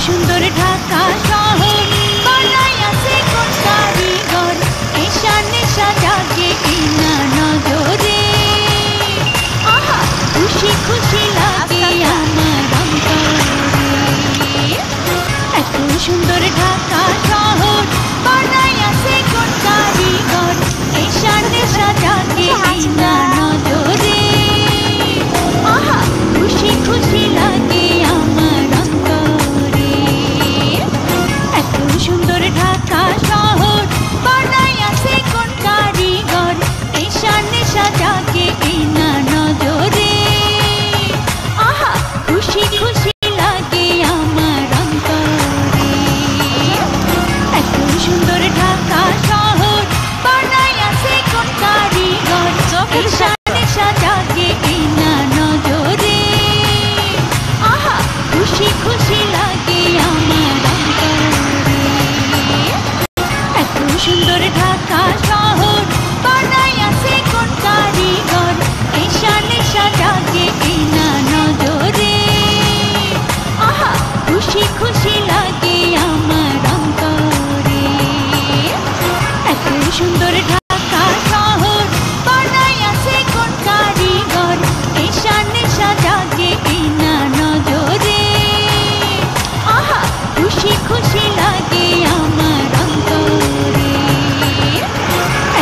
সুন্দর ঢাকা শহর বানাইয়াছে কোন কারিগর, ঈশান নেশা জাগে কিনা নজরে। আহা খুশি খুশি লাগে আমার অন্তরে। এত সুন্দর ঢাকা শহর বানাইয়াছে কোন কারিগর, ঈশান নেশা জাগে কিনা নজরে। আহা খুশি খুশি লাগে আমার অন্তরে। এত সুন্দর ঢাকা শহর বানাইয়াছে কোন কারিগর, ঈশান নেশা জাগে কিনা নজরে। আহা খুশি খুশি লাগে আমার অন্তরে। এত সুন্দর ঢাকা শহর বানাইয়াছে কোন কারিগর, ঈশান নেশা জাগে কিনা নজরে। আহা খুশি খুশি লাগে আমার অন্তরে। এত সুন্দর ঢাকা শহর বানাইয়াছে কোন কারিগর, ঈশান নেশা জাগে কিনা নজরে। আহা খুশি খুশি লাগে আমার অন্তরে। এত সুন্দর ঢাকা শহর বানাইয়াছে কোন কারিগর, ঈশান নেশা জাগে কিনা নজরে। আহা খুশি খুশি লাগে আমার অন্তরে।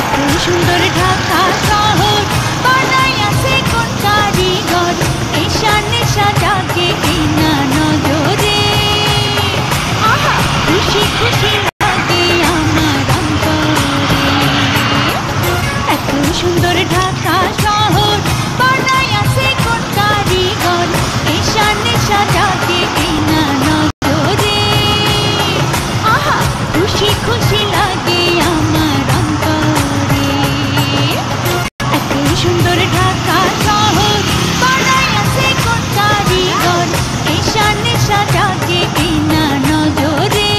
এত সুন্দর ঢাকা শহর বানাইয়াছে কোন কারিগর, ঈশান নেশা জাগে কিনা নজরে। আহা খুশি খুশি লাগে আমার অন্তরে। এত সুন্দর ঢাকা শহর বানাইয়াছে কোন কারিগর, ঈশান নেশা জাগে কিনা নজরে। আহা খুশি খুশি লাগে আমার অন্তরে। এত সুন্দর ঢাকা শহর বানাইয়াছে কোন কারিগর, ঈশান নেশা জাগে কিনা নজরে।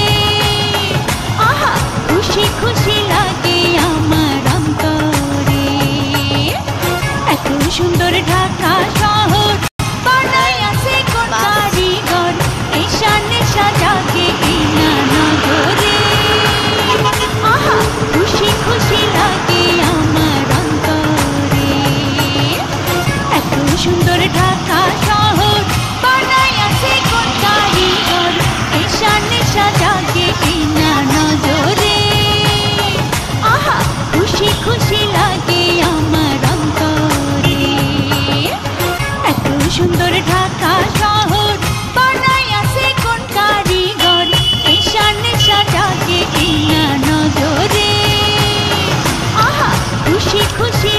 আহা খুশি খুশি লাগে আমার অন্তরে। এত সুন্দর ঢাকা শহর বানাইয়াছে কোন কারিগর, ঈশান নেশা জাগে কিনা নজরে। আহা খুশি খুশি লাগে আমার অন্তরে। এত সুন্দর ঢাকা শহর বানাইয়াছে কোন কারিগর, ঈশান নেশা জাগে কিনা নজরে। আহা খুশি খুশি লাগে আমার অন্তরে। এত সুন্দর ঢাকা শহর বানাইয়াছে কোন কারিগর, ঈশান নেশা জাগে কিনা নজরে। আহা খুশি খুশি